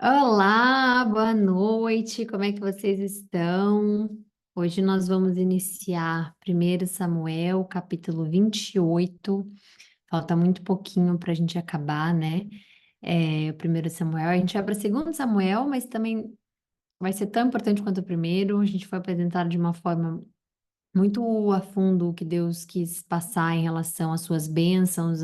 Olá, boa noite, como é que vocês estão? Hoje nós vamos iniciar 1 Samuel, capítulo 28. Falta muito pouquinho para a gente acabar, né? O 1 Samuel. A gente vai para 2 Samuel, mas também vai ser tão importante quanto o primeiro. A gente foi apresentado de uma forma muito a fundo o que Deus quis passar em relação às suas bênçãos,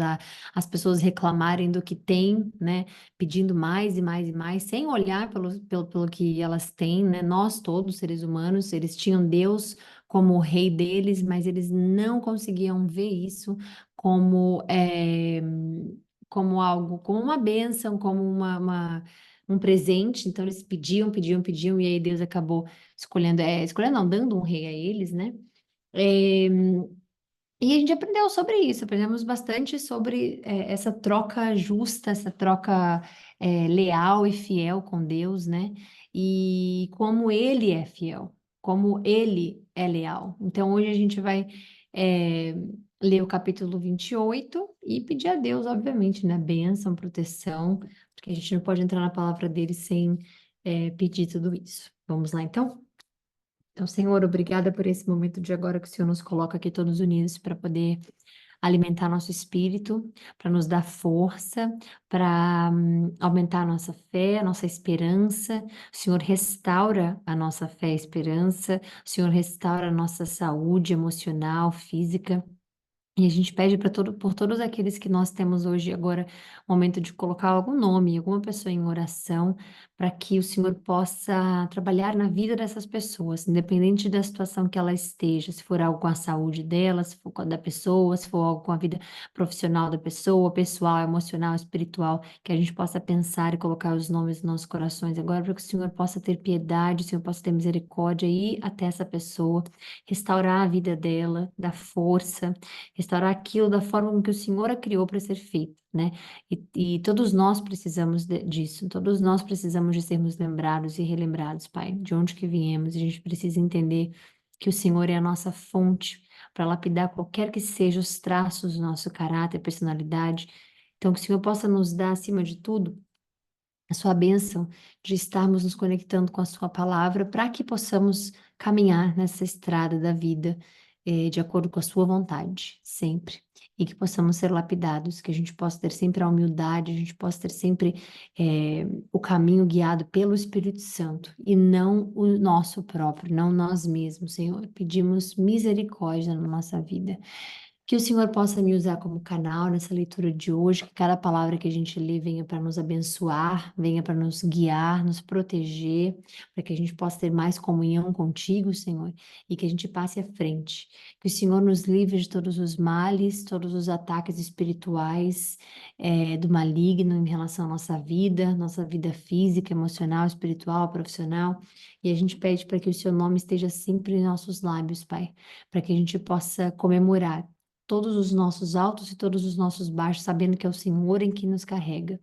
as pessoas reclamarem do que têm, né? Pedindo mais e mais e mais, sem olhar pelo que elas têm, né? Nós todos, seres humanos, eles tinham Deus como o rei deles, mas eles não conseguiam ver isso como, como algo, como uma bênção, como um presente. Então eles pediam, pediam, pediam, e aí Deus acabou escolhendo não, dando um rei a eles, né? É, e a gente aprendeu sobre isso, aprendemos bastante sobre essa troca justa, essa troca leal e fiel com Deus, né? E como Ele é fiel, como Ele é leal. Então, hoje a gente vai é, ler o capítulo 28 e pedir a Deus, obviamente, né? Bênção, proteção, porque a gente não pode entrar na palavra dele sem pedir tudo isso. Vamos lá, então? Então, Senhor, obrigada por esse momento de agora que o Senhor nos coloca aqui todos unidos para poder alimentar nosso espírito, para nos dar força, para aumentar a nossa fé, a nossa esperança. O Senhor restaura a nossa fé e esperança. O Senhor restaura a nossa saúde emocional, física. E a gente pede por todos aqueles que nós temos hoje, agora, momento de colocar algum nome, alguma pessoa em oração, para que o Senhor possa trabalhar na vida dessas pessoas, independente da situação que ela esteja, se for algo com a saúde dela, se for com a da pessoa, se for algo com a vida profissional da pessoa, pessoal, emocional, espiritual, que a gente possa pensar e colocar os nomes nos nossos corações agora, para que o Senhor possa ter piedade, o Senhor possa ter misericórdia e ir até essa pessoa, restaurar a vida dela, dar força restaurar aquilo da forma como que o Senhor a criou para ser feito, né? E todos nós precisamos disso, todos nós precisamos de sermos lembrados e relembrados, Pai, de onde que viemos. A gente precisa entender que o Senhor é a nossa fonte para lapidar qualquer que sejam os traços do nosso caráter, personalidade. Então, que o Senhor possa nos dar, acima de tudo, a sua bênção de estarmos nos conectando com a sua palavra para que possamos caminhar nessa estrada da vida de acordo com a sua vontade, sempre. E que possamos ser lapidados, que a gente possa ter sempre a humildade, a gente possa ter sempre o caminho guiado pelo Espírito Santo e não o nosso próprio, não nós mesmos, Senhor. Pedimos misericórdia na nossa vida. Que o Senhor possa me usar como canal nessa leitura de hoje, que cada palavra que a gente lê venha para nos abençoar, venha para nos guiar, nos proteger, para que a gente possa ter mais comunhão contigo, Senhor, e que a gente passe à frente. Que o Senhor nos livre de todos os males, todos os ataques espirituais, do maligno em relação à nossa vida física, emocional, espiritual, profissional. E a gente pede para que o seu nome esteja sempre em nossos lábios, Pai, para que a gente possa comemorar todos os nossos altos e todos os nossos baixos, sabendo que é o Senhor em que nos carrega.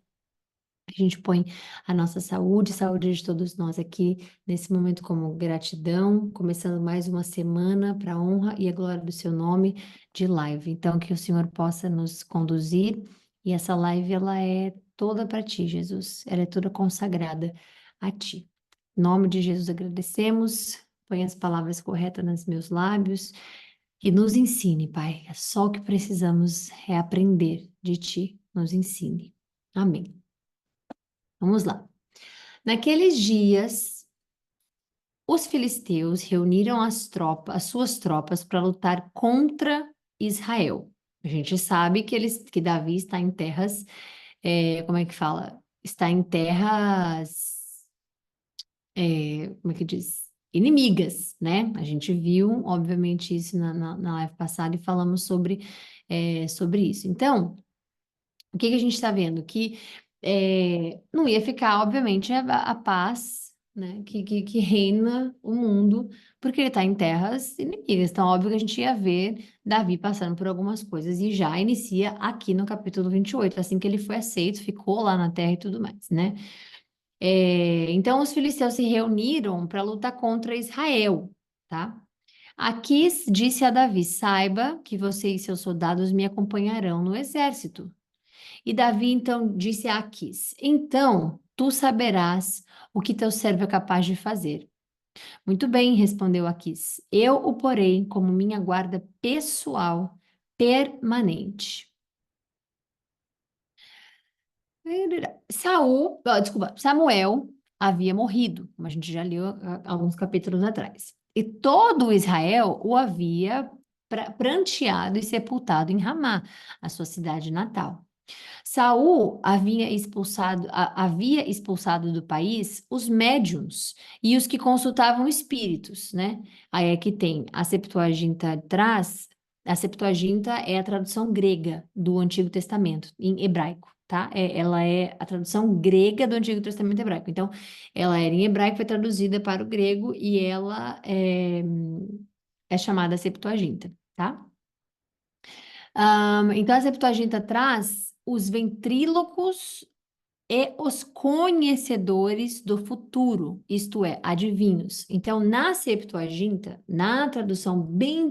A gente põe a nossa saúde, saúde de todos nós aqui nesse momento como gratidão, começando mais uma semana para a honra e a glória do seu nome de live. Então, que o Senhor possa nos conduzir e essa live ela é toda para ti, Jesus. Ela é toda consagrada a ti. Em nome de Jesus agradecemos. Põe as palavras corretas nos meus lábios e nos ensine, Pai. É só o que precisamos é aprender de ti. Nos ensine. Amém. Vamos lá. Naqueles dias, os filisteus reuniram as suas tropas para lutar contra Israel. A gente sabe que Davi está em terras, como é que fala? Está em terras, como é que diz? Inimigas, né? A gente viu, obviamente, isso na live passada e falamos sobre isso. Então, o que que a gente está vendo? Que não ia ficar, obviamente, a paz, né, que reina o mundo, porque ele está em terras inimigas. Então, óbvio que a gente ia ver Davi passando por algumas coisas, e já inicia aqui no capítulo 28, assim que ele foi aceito, ficou lá na terra e tudo mais, né? Então, os filisteus se reuniram para lutar contra Israel, tá? Aquis disse a Davi: Saiba que você e seus soldados me acompanharão no exército. E Davi então disse a Aquis: Então, tu saberás o que teu servo é capaz de fazer. Muito bem, respondeu Aquis. Eu o porei como minha guarda pessoal permanente. Samuel havia morrido, como a gente já leu alguns capítulos atrás. E todo Israel o havia pranteado e sepultado em Ramá, a sua cidade natal. Saul havia expulsado do país os médiuns e os que consultavam espíritos, né? Aí é que tem a Septuaginta traz, a Septuaginta é a tradução grega do Antigo Testamento em hebraico, tá? Ela é a tradução grega do Antigo Testamento hebraico. Então, ela era em hebraico, foi traduzida para o grego e ela é chamada Septuaginta, tá? Então, a Septuaginta traz os ventrílocos e os conhecedores do futuro, isto é, adivinhos. Então, na Septuaginta, na tradução bem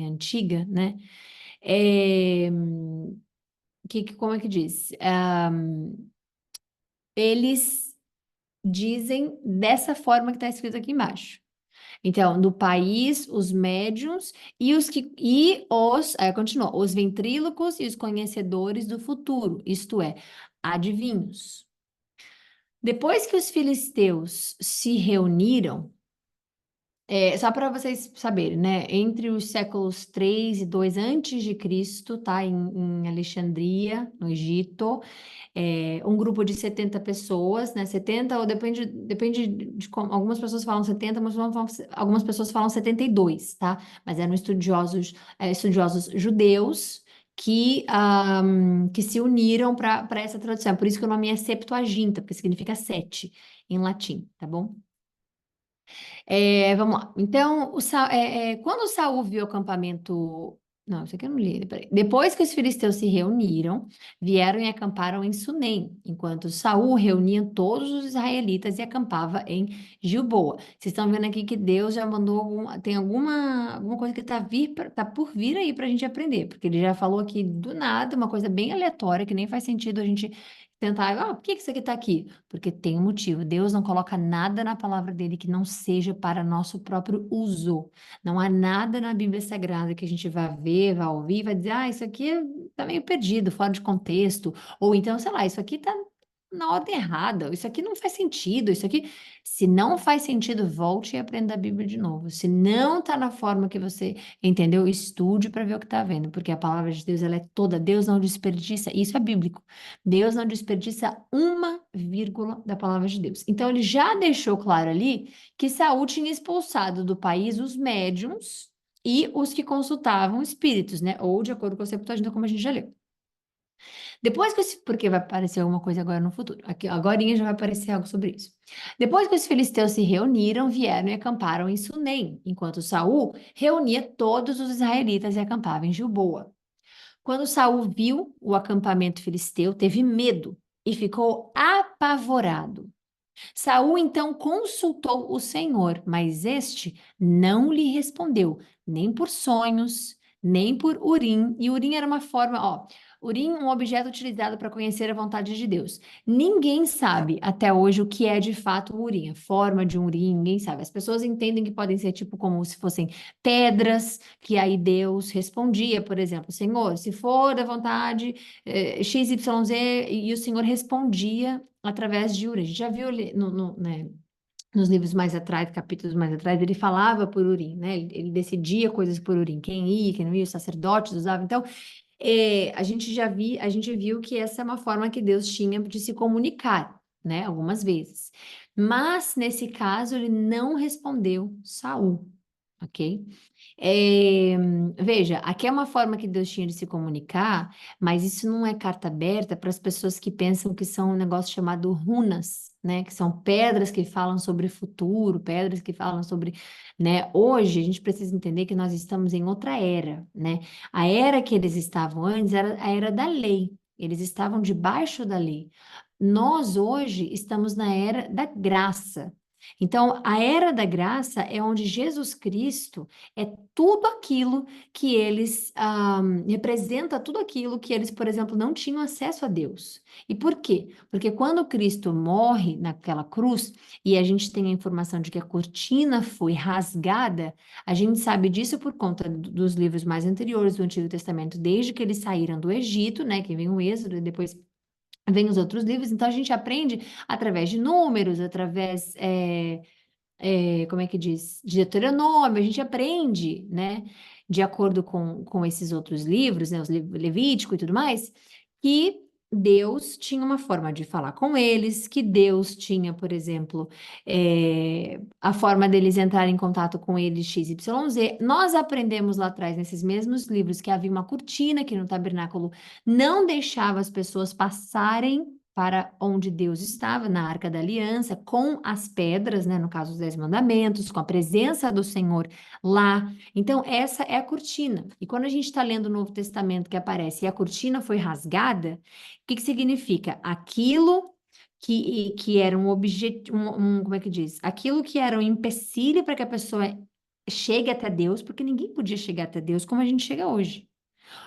antiga, né? É, como é que diz? Eles dizem dessa forma que está escrito aqui embaixo. Então, do país, os médiuns aí continua, os ventrílocos e os conhecedores do futuro, isto é, adivinhos. Depois que os filisteus se reuniram, só para vocês saberem, né? Entre os séculos 3 e 2 antes de Cristo, tá? Em Alexandria, no Egito, um grupo de 70 pessoas, né? 70, ou depende de como. Algumas pessoas falam 70, algumas pessoas falam 72, tá? Mas eram estudiosos judeus que se uniram para essa tradução. Por isso que o nome é Septuaginta, porque significa sete em latim, tá bom? Vamos lá. Então, quando Saul viu o acampamento. Não, isso aqui eu não li. Peraí. Depois que os filisteus se reuniram, vieram e acamparam em Sunem, enquanto Saul reunia todos os israelitas e acampava em Gilboa. Vocês estão vendo aqui que Deus já mandou tem alguma coisa que tá por vir aí para a gente aprender, porque ele já falou aqui do nada, uma coisa bem aleatória, que nem faz sentido a gente tentar, por que isso aqui está aqui? Porque tem um motivo. Deus não coloca nada na palavra dele que não seja para nosso próprio uso. Não há nada na Bíblia Sagrada que a gente vai ver, vai ouvir, vai dizer, isso aqui está meio perdido, fora de contexto. Ou então, sei lá, isso aqui está na ordem errada, isso aqui não faz sentido, isso aqui. Se não faz sentido, volte e aprenda a Bíblia de novo. Se não está na forma que você entendeu, estude para ver o que está vendo, porque a palavra de Deus ela é toda, Deus não desperdiça, isso é bíblico. Deus não desperdiça uma vírgula da palavra de Deus. Então ele já deixou claro ali que Saul tinha expulsado do país os médiums e os que consultavam espíritos, né? Ou de acordo com a Septuaginta, como a gente já leu. Depois porque vai aparecer alguma coisa agora no futuro. Aqui, agorinha já vai aparecer algo sobre isso. Depois que os filisteus se reuniram, vieram e acamparam em Sunem, enquanto Saul reunia todos os israelitas e acampava em Gilboa. Quando Saul viu o acampamento filisteu, teve medo e ficou apavorado. Saul então consultou o Senhor, mas este não lhe respondeu, nem por sonhos, nem por Urim. E Urim era uma forma, Urim, um objeto utilizado para conhecer a vontade de Deus. Ninguém sabe até hoje o que é de fato o Urim, a forma de um Urim, ninguém sabe. As pessoas entendem que podem ser tipo como se fossem pedras, que aí Deus respondia, por exemplo, Senhor, se for da vontade XYZ, e o Senhor respondia através de Urim. A gente já viu né, nos livros mais atrás, capítulos mais atrás, ele falava por Urim, né? Ele decidia coisas por Urim, quem ia, quem não ia, os sacerdotes usavam. Então, a gente viu que essa é uma forma que Deus tinha de se comunicar, né? Algumas vezes. Mas, nesse caso, ele não respondeu Saul, ok? Veja, aqui é uma forma que Deus tinha de se comunicar, mas isso não é carta aberta para as pessoas que pensam que são um negócio chamado runas, né? Que são pedras que falam sobre futuro, pedras que falam sobre, né? Hoje a gente precisa entender que nós estamos em outra era, né? A era que eles estavam antes era a era da lei. Eles estavam debaixo da lei. Nós hoje estamos na era da graça. Então, a era da graça é onde Jesus Cristo é tudo aquilo que eles representa tudo aquilo que eles, por exemplo, não tinham acesso a Deus. E por quê? Porque quando Cristo morre naquela cruz e a gente tem a informação de que a cortina foi rasgada, a gente sabe disso por conta dos livros mais anteriores do Antigo Testamento, desde que eles saíram do Egito, né, que vem o Êxodo e depois vem os outros livros. Então a gente aprende através de números, através como é que diz? De Deuteronômio, a gente aprende, né, de acordo com esses outros livros, né, os Levítico e tudo mais, que Deus tinha uma forma de falar com eles, que Deus tinha, por exemplo, a forma deles entrarem em contato com eles, X, Y, Z. Nós aprendemos lá atrás, nesses mesmos livros, que havia uma cortina que no tabernáculo não deixava as pessoas passarem para onde Deus estava, na Arca da Aliança, com as pedras, né, no caso os 10 mandamentos, com a presença do Senhor lá. Então, essa é a cortina. E quando a gente está lendo o Novo Testamento que aparece e a cortina foi rasgada, o que significa? Aquilo que era um objeto, como é que diz? Aquilo que era um empecilho para que a pessoa chegue até Deus, porque ninguém podia chegar até Deus como a gente chega hoje.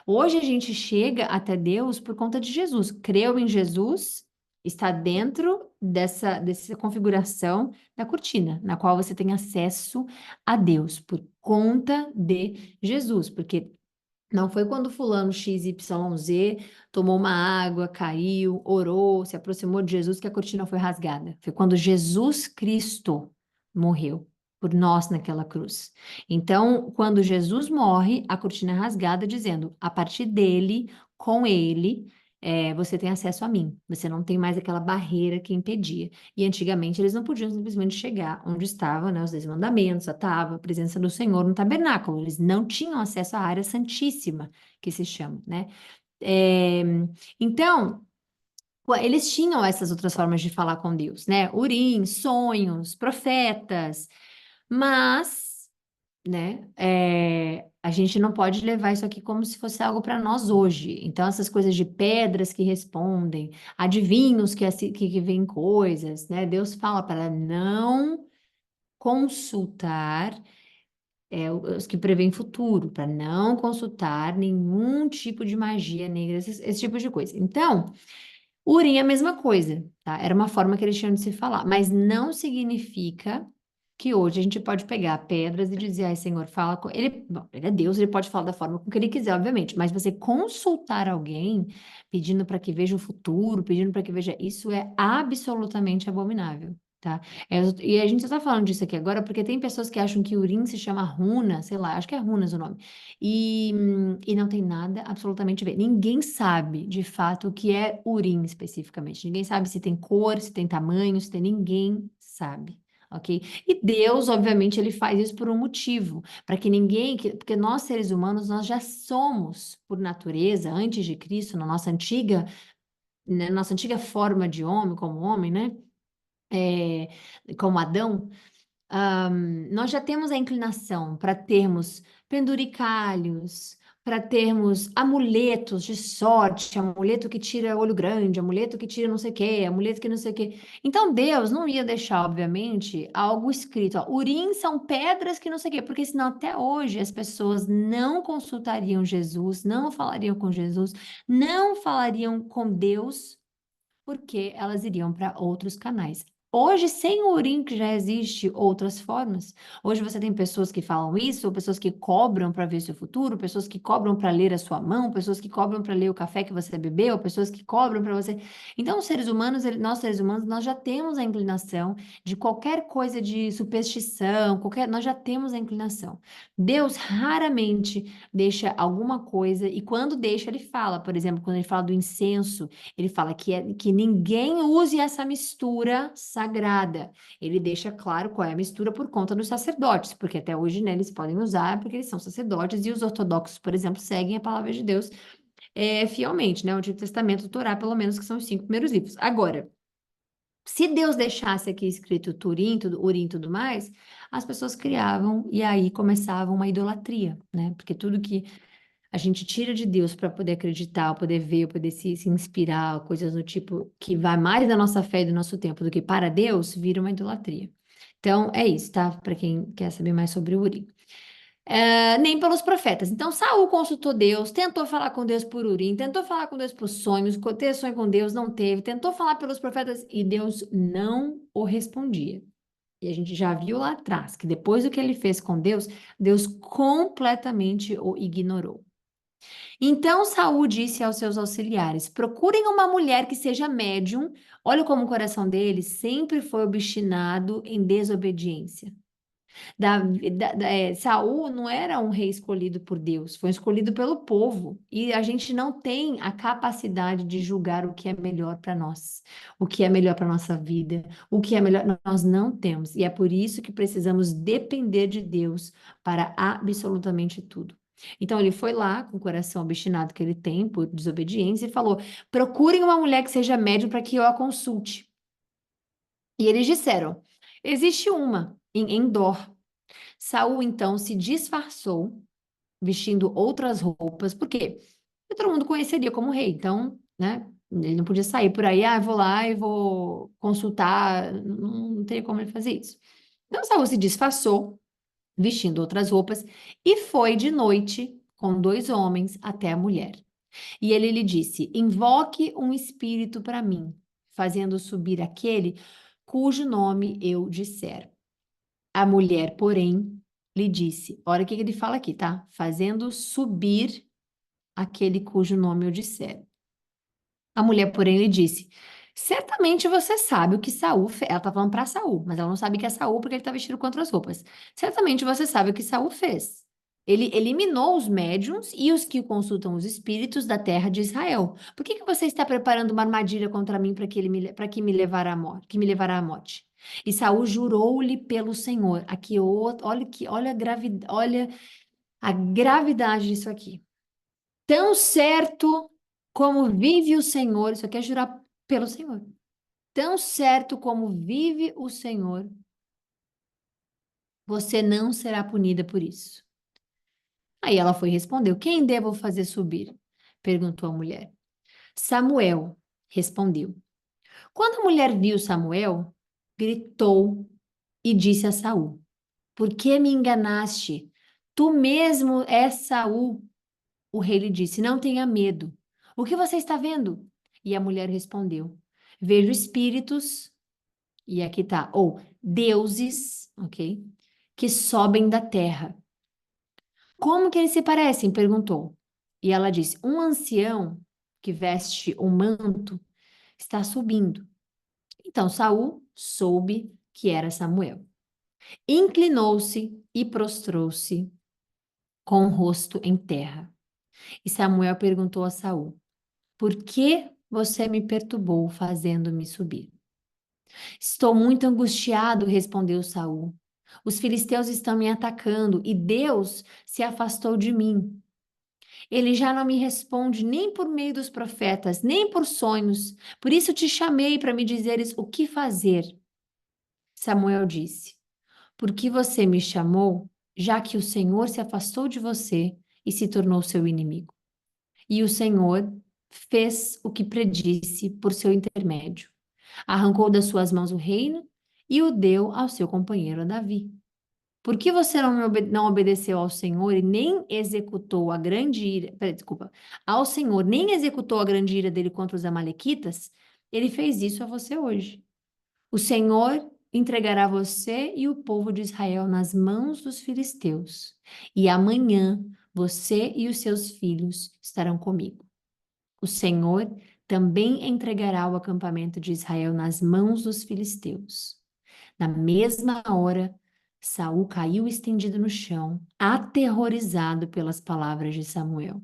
Hoje a gente chega até Deus por conta de Jesus. Creu em Jesus, está dentro dessa configuração da cortina, na qual você tem acesso a Deus por conta de Jesus, porque não foi quando fulano XYZ tomou uma água, caiu, orou, se aproximou de Jesus que a cortina foi rasgada. Foi quando Jesus Cristo morreu por nós naquela cruz. Então, quando Jesus morre, a cortina é rasgada, dizendo: a partir dele, com ele, você tem acesso a mim. Você não tem mais aquela barreira que impedia. E antigamente eles não podiam simplesmente chegar onde estavam, né, os 10 mandamentos, a tábua, a presença do Senhor no tabernáculo. Eles não tinham acesso à área santíssima, que se chama, né? É, então, eles tinham essas outras formas de falar com Deus, né? Urim, sonhos, profetas, mas, né, a gente não pode levar isso aqui como se fosse algo para nós hoje. Então, essas coisas de pedras que respondem, adivinhos que veem coisas, né? Deus fala para não consultar os que preveem futuro, para não consultar nenhum tipo de magia negra, esse tipo de coisa. Então, Urim é a mesma coisa, tá? Era uma forma que eles tinham de se falar, mas não significa que hoje a gente pode pegar pedras e dizer, ai, Senhor, fala com ele. Bom, ele é Deus, ele pode falar da forma com que ele quiser, obviamente, mas você consultar alguém pedindo para que veja o futuro, pedindo para que veja, isso é absolutamente abominável. Tá? E a gente só tá falando disso aqui agora porque tem pessoas que acham que Urim se chama runa, sei lá, acho que é runas o nome. E não tem nada absolutamente a ver. Ninguém sabe, de fato, o que é urim especificamente. Ninguém sabe se tem cor, se tem tamanho, se tem... Ninguém sabe, ok? E Deus, obviamente, ele faz isso por um motivo, para que ninguém... Porque nós, seres humanos, nós já somos, por natureza, antes de Cristo, na nossa antiga forma de homem, né? Como Adão, nós já temos a inclinação para termos penduricalhos, para termos amuletos de sorte, amuleto que tira olho grande, amuleto que tira não sei o quê, amuleto que não sei o quê. Então Deus não ia deixar, obviamente, algo escrito. Ó, Urim são pedras que não sei o quê, porque senão até hoje as pessoas não consultariam Jesus, não falariam com Jesus, não falariam com Deus porque elas iriam para outros canais. Hoje, sem o Urim, que já existe outras formas. Hoje você tem pessoas que falam isso, ou pessoas que cobram para ver seu futuro, pessoas que cobram para ler a sua mão, pessoas que cobram para ler o café que você bebeu, pessoas que cobram para você. Então, os seres humanos, nós seres humanos, nós já temos a inclinação de qualquer coisa de superstição, nós já temos a inclinação. Deus raramente deixa alguma coisa, e quando deixa, ele fala, por exemplo, quando ele fala do incenso. Ele fala que ninguém use essa mistura sagrada. Ele deixa claro qual é a mistura por conta dos sacerdotes, porque até hoje, né, eles podem usar porque eles são sacerdotes e os ortodoxos, por exemplo, seguem a palavra de Deus fielmente, né? O Antigo Testamento, o Torá, pelo menos, que são os 5 primeiros livros. Agora, se Deus deixasse aqui escrito Urim e tudo mais, as pessoas criavam e aí começava uma idolatria, né? Porque tudo que a gente tira de Deus para poder acreditar, poder ver, poder se inspirar, coisas do tipo que vai mais da nossa fé e do nosso tempo do que para Deus, vira uma idolatria. Então, é isso, tá? Para quem quer saber mais sobre o Urim. Nem pelos profetas. Então, Saul consultou Deus, tentou falar com Deus por Urim, tentou falar com Deus por sonhos, ter sonho com Deus, não teve, tentou falar pelos profetas e Deus não o respondia. E a gente já viu lá atrás que depois do que ele fez com Deus, Deus completamente o ignorou. Então Saul disse aos seus auxiliares: procurem uma mulher que seja médium. Olha como o coração dele sempre foi obstinado em desobediência. Saul não era um rei escolhido por Deus, foi escolhido pelo povo. E a gente não tem a capacidade de julgar o que é melhor para nós, o que é melhor para nossa vida, o que é melhor. Nós não temos. E é por isso que precisamos depender de Deus para absolutamente tudo. Então ele foi lá, com o coração obstinado que ele tem por desobediência, e falou: procurem uma mulher que seja médium para que eu a consulte. E eles disseram: existe uma em Endor. Saul então se disfarçou, vestindo outras roupas, porque todo mundo conheceria como rei, então, né? Ele não podia sair por aí, vou lá e vou consultar, não teria como ele fazer isso. Então, Saul se disfarçou, vestindo outras roupas, e foi de noite com dois homens até a mulher. E ele lhe disse: invoque um espírito para mim, fazendo subir aquele cujo nome eu disser. A mulher, porém, lhe disse: olha o que ele fala aqui, tá? Fazendo subir aquele cujo nome eu disser. A mulher, porém, lhe disse: certamente você sabe o que Saul fez. Ela tá falando para Saul, mas ela não sabe que é Saul porque ele tá vestido com outras roupas. Certamente você sabe o que Saul fez. Ele eliminou os médiuns e os que consultam os espíritos da terra de Israel. Por que que você está preparando uma armadilha contra mim para que me levará à morte, que me levará à morte? E Saul jurou-lhe pelo Senhor. Aqui, olha a gravidade disso aqui. Tão certo como vive o Senhor, isso aqui é jurar pelo Senhor. Tão certo como vive o Senhor, você não será punida por isso. Aí ela foi e respondeu: quem devo fazer subir? Perguntou a mulher. Samuel respondeu. Quando a mulher viu Samuel, gritou e disse a Saul: por que me enganaste? Tu mesmo és Saul. O rei lhe disse: não tenha medo. O que você está vendo? E a mulher respondeu: vejo espíritos, e aqui tá, ou deuses, ok? Que sobem da terra. Como que eles se parecem? Perguntou. E ela disse: um ancião que veste um manto está subindo. Então Saul soube que era Samuel. Inclinou-se e prostrou-se com o rosto em terra. E Samuel perguntou a Saul: por que você me perturbou fazendo-me subir? Estou muito angustiado, respondeu Saul. Os filisteus estão me atacando e Deus se afastou de mim. Ele já não me responde nem por meio dos profetas, nem por sonhos. Por isso te chamei para me dizeres o que fazer. Samuel disse: por que você me chamou, já que o Senhor se afastou de você e se tornou seu inimigo? E o Senhor fez o que predisse por seu intermédio. Arrancou das suas mãos o reino e o deu ao seu companheiro Davi. Por que você não obedeceu ao Senhor e nem executou a grande ira, desculpa, ao Senhor, nem executou a grande ira dele contra os amalequitas? Ele fez isso a você hoje. O Senhor entregará você e o povo de Israel nas mãos dos filisteus. E amanhã você e os seus filhos estarão comigo. O Senhor também entregará o acampamento de Israel nas mãos dos filisteus. Na mesma hora, Saul caiu estendido no chão, aterrorizado pelas palavras de Samuel.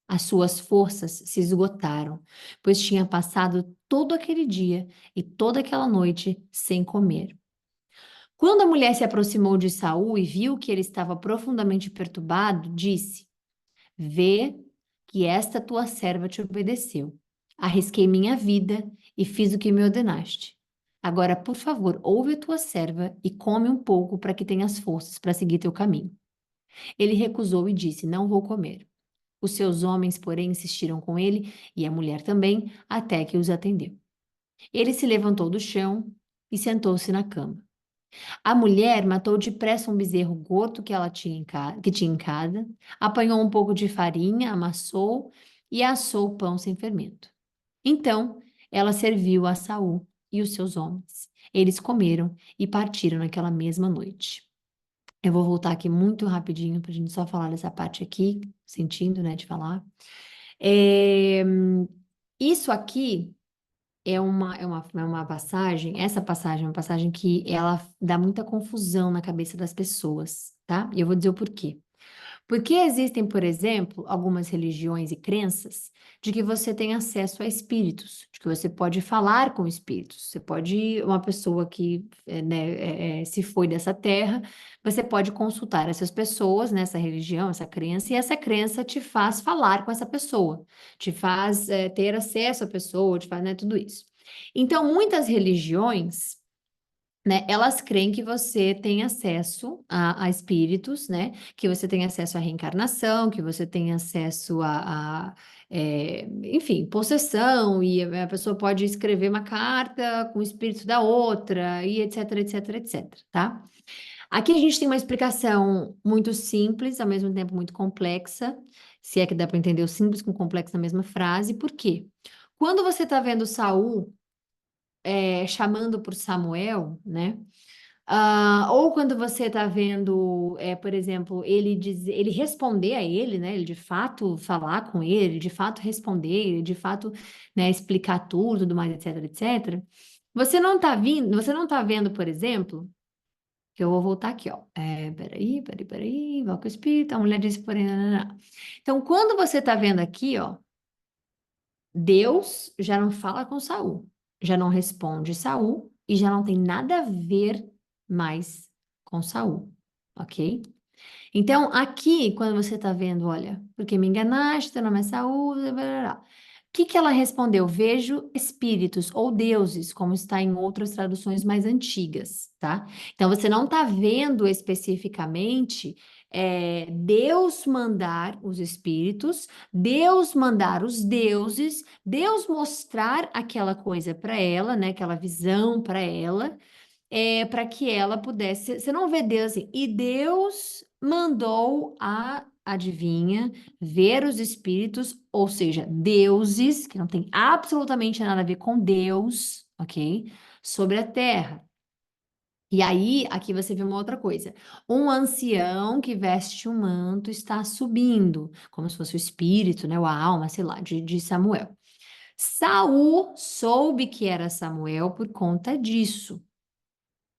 As suas forças se esgotaram, pois tinha passado todo aquele dia e toda aquela noite sem comer. Quando a mulher se aproximou de Saul e viu que ele estava profundamente perturbado, disse: vê que esta tua serva te obedeceu. Arrisquei minha vida e fiz o que me ordenaste. Agora, por favor, ouve a tua serva e come um pouco para que tenhas forças para seguir teu caminho. Ele recusou e disse: não vou comer. Os seus homens, porém, insistiram com ele e a mulher também, até que os atendeu. Ele se levantou do chão e sentou-se na cama. A mulher matou depressa um bezerro gordo que ela tinha que tinha em casa, apanhou um pouco de farinha, amassou e assou o pão sem fermento. Então, ela serviu a Saul e os seus homens. Eles comeram e partiram naquela mesma noite. Eu vou voltar aqui muito rapidinho para a gente só falar dessa parte aqui, sentindo, né, de falar. É, isso aqui é uma passagem, essa passagem é uma passagem que ela dá muita confusão na cabeça das pessoas, tá? E eu vou dizer o porquê. Porque existem, por exemplo, algumas religiões e crenças de que você tem acesso a espíritos, de que você pode falar com espíritos. Você pode, uma pessoa que se foi dessa terra, você pode consultar essas pessoas nessa religião, essa crença, e essa crença te faz falar com essa pessoa, te faz ter acesso à pessoa, te faz, né, tudo isso. Então, muitas religiões, né? Elas creem que você tem acesso a espíritos, né? Que você tem acesso à reencarnação, que você tem acesso enfim, possessão, e a pessoa pode escrever uma carta com o espírito da outra, e etc, etc, etc, tá? Aqui a gente tem uma explicação muito simples, ao mesmo tempo muito complexa, se é que dá para entender o simples com o complexo na mesma frase, por quê? Quando você está vendo Saul chamando por Samuel, né? Ou quando você está vendo, por exemplo, ele responder a ele, né? Ele de fato falar com ele, de fato responder, ele de fato, né, explicar tudo mais, etc, etc. Você não tá vendo, por exemplo, que eu vou voltar aqui, ó. Peraí, invoca o espírito, a mulher disse, porém, nananã. Então, quando você está vendo aqui, ó, Deus já não fala com Saul, já não responde Saul e já não tem nada a ver mais com Saul, ok? Então, aqui, quando você está vendo, olha, porque me enganaste, teu nome é Saul, blá, blá, blá. O que que ela respondeu? Vejo espíritos ou deuses, como está em outras traduções mais antigas, tá? Então, você não está vendo especificamente Deus mandar os espíritos, Deus mandar os deuses, Deus mostrar aquela coisa para ela, né? Aquela visão para ela, para que ela pudesse. Você não vê Deus assim. E Deus mandou a adivinha ver os espíritos, ou seja, deuses, que não tem absolutamente nada a ver com Deus, ok? Sobre a terra. E aí, aqui você vê uma outra coisa. Um ancião que veste um manto está subindo, como se fosse o espírito, né? Ou a alma, sei lá, de Samuel. Saul soube que era Samuel por conta disso,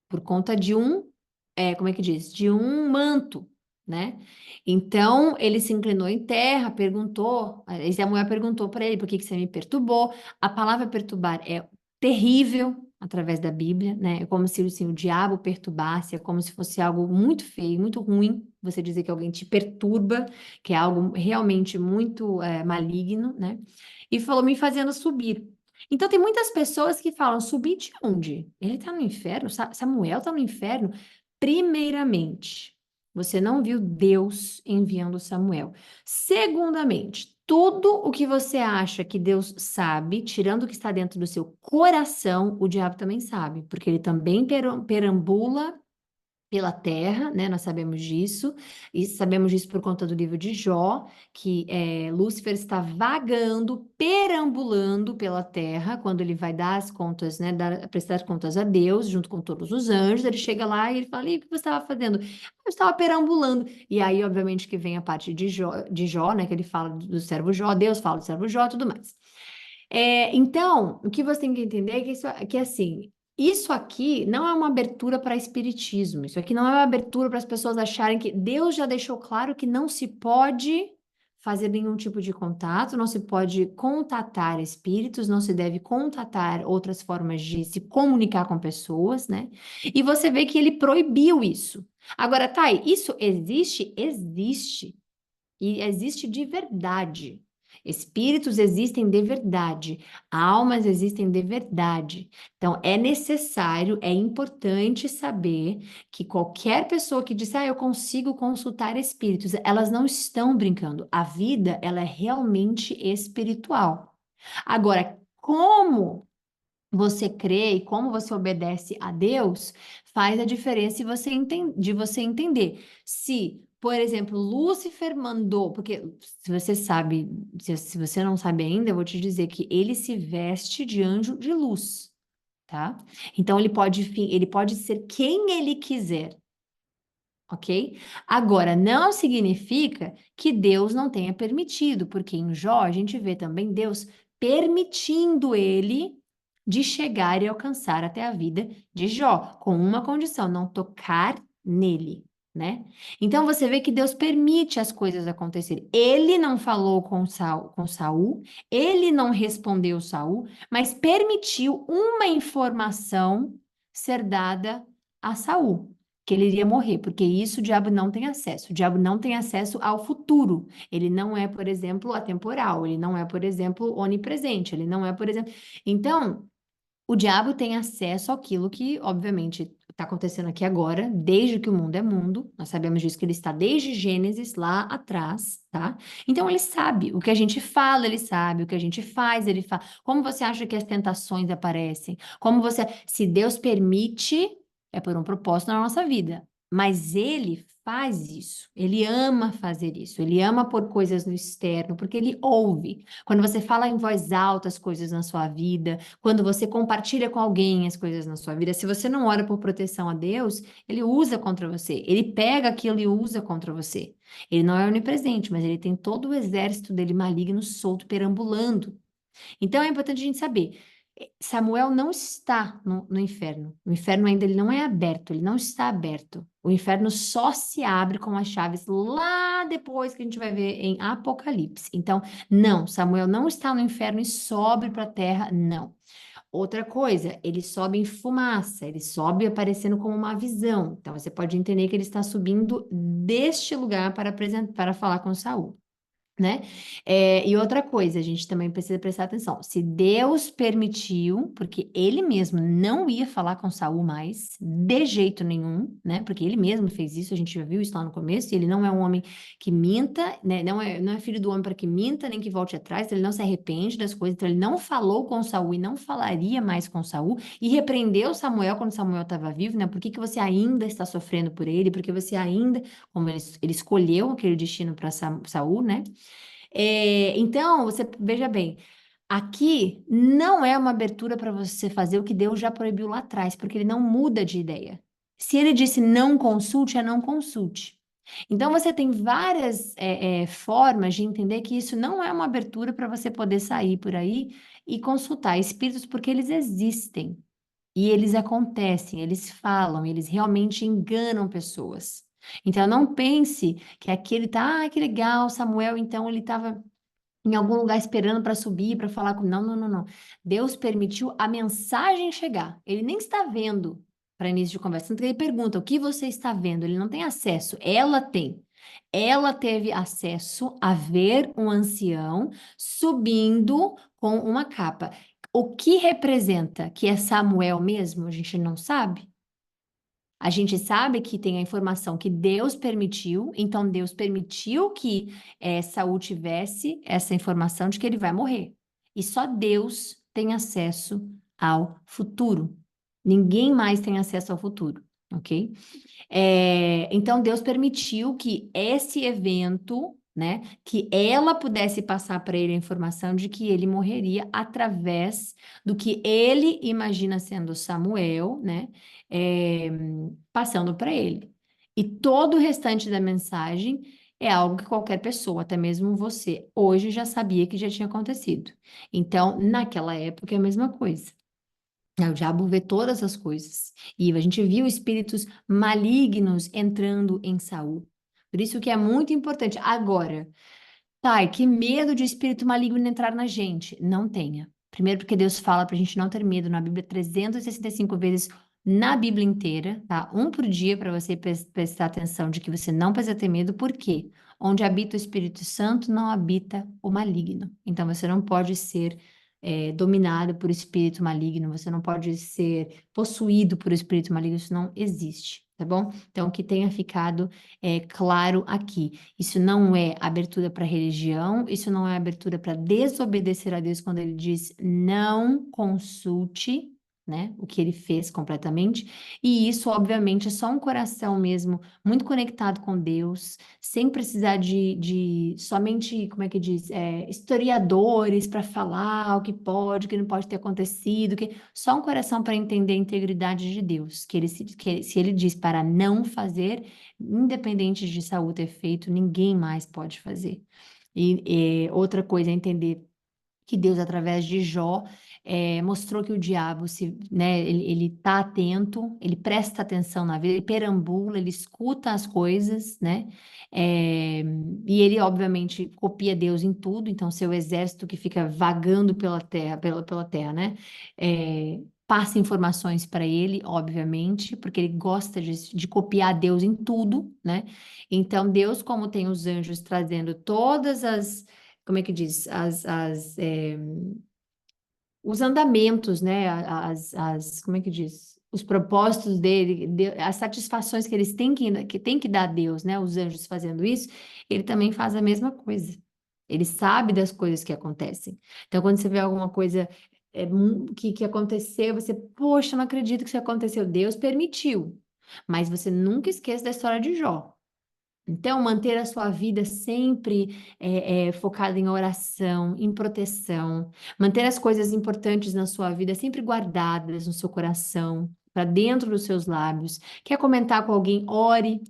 por conta de como é que diz? De um manto, né? Então, ele se inclinou em terra, perguntou, Samuel perguntou para ele, por que que você me perturbou? A palavra perturbar é terrível através da Bíblia, né? É como se assim, o diabo perturbasse, é como se fosse algo muito feio, muito ruim, você dizer que alguém te perturba, que é algo realmente muito maligno, né? E falou, me fazendo subir. Então, tem muitas pessoas que falam, subir de onde? Ele está no inferno? Samuel está no inferno? Primeiramente, você não viu Deus enviando Samuel. Segundamente, tudo o que você acha que Deus sabe, tirando o que está dentro do seu coração, o diabo também sabe, porque ele também perambula pela terra, né? Nós sabemos disso, e sabemos disso por conta do livro de Jó, que Lúcifer está vagando, perambulando pela terra, quando ele vai dar as contas, né? Prestar contas a Deus, junto com todos os anjos, ele chega lá e ele fala, e o que você estava fazendo? Eu estava perambulando. E aí, obviamente, que vem a parte de Jó, né? Que ele fala do servo Jó, Deus fala do servo Jó, tudo mais. Então, o que você tem que entender é que assim, isso aqui não é uma abertura para espiritismo. Isso aqui não é uma abertura para as pessoas acharem que Deus já deixou claro que não se pode fazer nenhum tipo de contato, não se pode contatar espíritos, não se deve contatar outras formas de se comunicar com pessoas, né? E você vê que ele proibiu isso. Agora, Thay, isso existe? Existe. E existe de verdade. Espíritos existem de verdade, almas existem de verdade. Então, é necessário, é importante saber que qualquer pessoa que disser, eu consigo consultar espíritos, elas não estão brincando. A vida, ela é realmente espiritual. Agora, como você crê e como você obedece a Deus, faz a diferença de você entender. Se, por exemplo, Lúcifer mandou, porque se você sabe, se você não sabe ainda, eu vou te dizer que ele se veste de anjo de luz, tá? Então ele pode ser quem ele quiser. Ok? Agora, não significa que Deus não tenha permitido, porque em Jó a gente vê também Deus permitindo ele de chegar e alcançar até a vida de Jó, com uma condição, não tocar nele, né? Então você vê que Deus permite as coisas acontecerem. Ele não falou com Saul, ele não respondeu Saul, mas permitiu uma informação ser dada a Saul que ele iria morrer, porque isso o diabo não tem acesso. O diabo não tem acesso ao futuro. Ele não é, por exemplo, atemporal. Ele não é, por exemplo, onipresente. Ele não é, por exemplo. Então, o diabo tem acesso àquilo que, obviamente, está acontecendo aqui agora, desde que o mundo é mundo. Nós sabemos disso que ele está desde Gênesis lá atrás, tá? Então ele sabe o que a gente fala, ele sabe o que a gente faz, ele fala. Como você acha que as tentações aparecem? Como você, se Deus permite, é por um propósito na nossa vida. Mas ele faz isso. Ele ama fazer isso. Ele ama pôr coisas no externo, porque ele ouve. Quando você fala em voz alta as coisas na sua vida, quando você compartilha com alguém as coisas na sua vida, se você não ora por proteção a Deus, ele usa contra você. Ele pega aquilo e usa contra você. Ele não é onipresente, mas ele tem todo o exército dele maligno solto, perambulando. Então é importante a gente saber. Samuel não está no inferno. O inferno ainda ele não é aberto, ele não está aberto. O inferno só se abre com as chaves lá depois que a gente vai ver em Apocalipse. Então, não, Samuel não está no inferno e sobe para a terra, não. Outra coisa, ele sobe em fumaça, ele sobe aparecendo como uma visão. Então, você pode entender que ele está subindo deste lugar para apresentar, para falar com Saul, né? E outra coisa, a gente também precisa prestar atenção. Se Deus permitiu, porque ele mesmo não ia falar com Saul mais, de jeito nenhum, né? Porque ele mesmo fez isso, a gente já viu isso lá no começo, e ele não é um homem que minta, né? Não é filho do homem para que minta, nem que volte atrás, ele não se arrepende das coisas, então ele não falou com Saul e não falaria mais com Saul, e repreendeu Samuel quando Samuel estava vivo, né? Por que que você ainda está sofrendo por ele? Porque você ainda, como ele escolheu aquele destino para Saul, né? Então, você veja bem, aqui não é uma abertura para você fazer o que Deus já proibiu lá atrás, porque ele não muda de ideia. Se ele disse não consulte, é não consulte. Então, você tem várias formas de entender que isso não é uma abertura para você poder sair por aí e consultar espíritos, porque eles existem. E eles acontecem, eles falam, eles realmente enganam pessoas. Então, não pense que aquele tá, que legal, Samuel, então ele estava em algum lugar esperando para subir, para falar com. Não, não, não, não. Deus permitiu a mensagem chegar. Ele nem está vendo para início de conversa. Tanto que ele pergunta: o que você está vendo? Ele não tem acesso. Ela tem. Ela teve acesso a ver um ancião subindo com uma capa. O que representa que é Samuel mesmo? A gente não sabe. A gente sabe que tem a informação que Deus permitiu, então Deus permitiu que Saul tivesse essa informação de que ele vai morrer. E só Deus tem acesso ao futuro. Ninguém mais tem acesso ao futuro, ok? Então Deus permitiu que esse evento, né, que ela pudesse passar para ele a informação de que ele morreria através do que ele imagina sendo Samuel, né, é, passando para ele. E todo o restante da mensagem é algo que qualquer pessoa, até mesmo você, hoje já sabia que já tinha acontecido. Então, naquela época é a mesma coisa. O diabo vê todas as coisas. E a gente viu espíritos malignos entrando em Saul. Por isso que é muito importante. Agora, pai, que medo de espírito maligno entrar na gente. Não tenha. Primeiro, porque Deus fala para a gente não ter medo na Bíblia 365 vezes na Bíblia inteira, tá? Um por dia para você prestar atenção de que você não precisa ter medo. Por quê? Onde habita o Espírito Santo, não habita o maligno. Então, você não pode ser dominado por espírito maligno, você não pode ser possuído por espírito maligno, isso não existe, tá bom? Então, que tenha ficado claro aqui. Isso não é abertura para religião, isso não é abertura para desobedecer a Deus quando ele diz não consulte, né, o que ele fez completamente. E isso, obviamente, é só um coração mesmo, muito conectado com Deus, sem precisar de somente, como é que diz, historiadores para falar o que pode, o que não pode ter acontecido, só um coração para entender a integridade de Deus, se ele diz para não fazer, independente de Saul ter feito, ninguém mais pode fazer. E outra coisa é entender que Deus, através de Jó, mostrou que o diabo, né, ele tá atento, ele presta atenção na vida, ele perambula, ele escuta as coisas, né? É, e ele, obviamente, copia Deus em tudo, então seu exército que fica vagando pela terra, pela terra, né? Passa informações para ele, obviamente, porque ele gosta de copiar Deus em tudo, né? Então, Deus, como tem os anjos trazendo todas as, como é que diz? Os andamentos, né? Como é que diz? Os propósitos dele, as satisfações que eles têm que dar a Deus, né? Os anjos fazendo isso, ele também faz a mesma coisa. Ele sabe das coisas que acontecem. Então, quando você vê alguma coisa que aconteceu, você, poxa, não acredito que isso aconteceu. Deus permitiu. Mas você nunca esqueça da história de Jó. Então, manter a sua vida sempre focada em oração, em proteção, manter as coisas importantes na sua vida sempre guardadas no seu coração, para dentro dos seus lábios. Quer comentar com alguém? Ore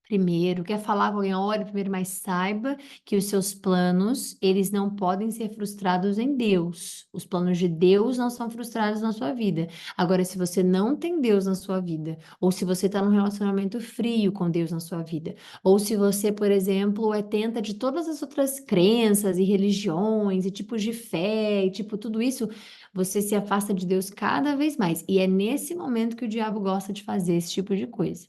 primeiro. Quer falar com alguém? Ore primeiro, mas saiba que os seus planos, eles não podem ser frustrados em Deus. Os planos de Deus não são frustrados na sua vida. Agora, se você não tem Deus na sua vida, ou se você está num relacionamento frio com Deus na sua vida, ou se você, por exemplo, tenta de todas as outras crenças e religiões e tipos de fé e tipo tudo isso, você se afasta de Deus cada vez mais. E é nesse momento que o diabo gosta de fazer esse tipo de coisa.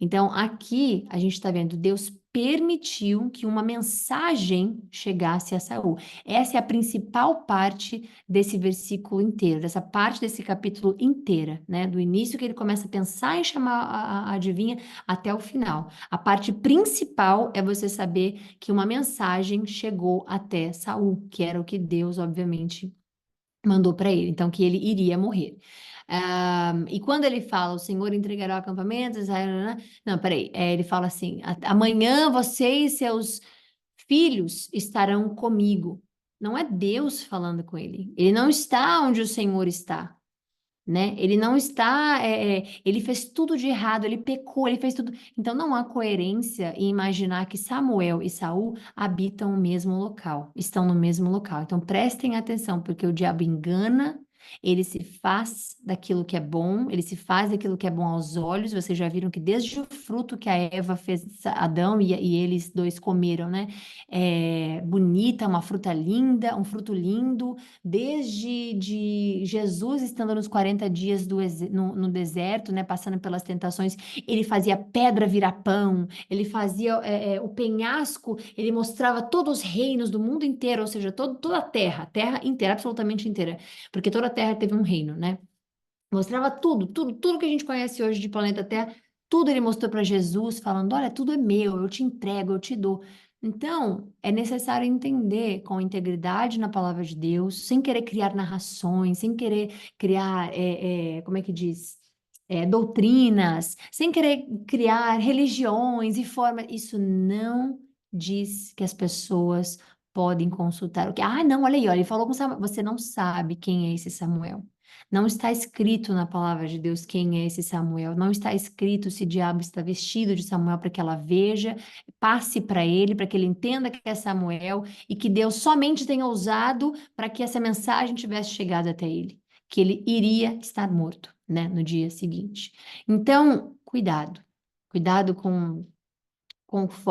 Então, aqui a gente está vendo, Deus permitiu que uma mensagem chegasse a Saul. Essa é a principal parte desse versículo inteiro, dessa parte desse capítulo inteira, né? Do início que ele começa a pensar em chamar a adivinha até o final. A parte principal é você saber que uma mensagem chegou até Saul, que era o que Deus, obviamente, mandou para ele, então que ele iria morrer. E quando ele fala, o Senhor entregará o acampamento, Israel, não, peraí, ele fala assim, amanhã você e seus filhos estarão comigo. Não é Deus falando com ele, ele não está onde o Senhor está, né? Ele não está, ele fez tudo de errado, ele pecou, ele fez tudo. Então não há coerência em imaginar que Samuel e Saul habitam o mesmo local, estão no mesmo local. Então prestem atenção, porque o diabo engana. Ele se faz daquilo que é bom, ele se faz daquilo que é bom aos olhos. Vocês já viram que desde o fruto que a Eva fez Adão e eles dois comeram, né? Bonita, uma fruta linda, um fruto lindo, desde Jesus estando nos 40 dias no deserto, né, passando pelas tentações, ele fazia pedra virar pão, ele fazia o penhasco, ele mostrava todos os reinos do mundo inteiro, ou seja, toda a terra inteira, absolutamente inteira, porque toda a terra teve um reino, né? Mostrava tudo que a gente conhece hoje de planeta Terra, tudo ele mostrou para Jesus, falando: olha, tudo é meu, eu te entrego, eu te dou. Então, é necessário entender com integridade na palavra de Deus, sem querer criar narrações, sem querer criar, como é que diz? Doutrinas, sem querer criar religiões e formas. Isso não diz que as pessoas podem consultar o que. Ah, não, olha aí, olha, ele falou com Samuel. Você não sabe quem é esse Samuel. Não está escrito na palavra de Deus quem é esse Samuel. Não está escrito se o diabo está vestido de Samuel para que ela veja, passe para ele, para que ele entenda que é Samuel e que Deus somente tenha usado para que essa mensagem tivesse chegado até ele, que ele iria estar morto, né, no dia seguinte. Então, cuidado. Cuidado com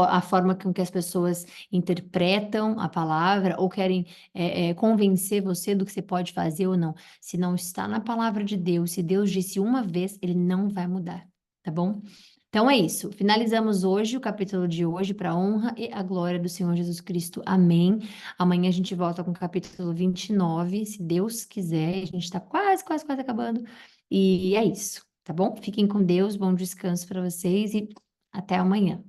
a forma com que as pessoas interpretam a palavra ou querem convencer você do que você pode fazer ou não. Se não está na palavra de Deus, se Deus disse uma vez, ele não vai mudar. tá bom? Então é isso. Finalizamos hoje o capítulo de hoje para a honra e a glória do Senhor Jesus Cristo. Amém. Amanhã a gente volta com o capítulo 29, se Deus quiser. A gente está quase, quase, quase acabando. E é isso, tá bom? Fiquem com Deus, bom descanso para vocês e até amanhã.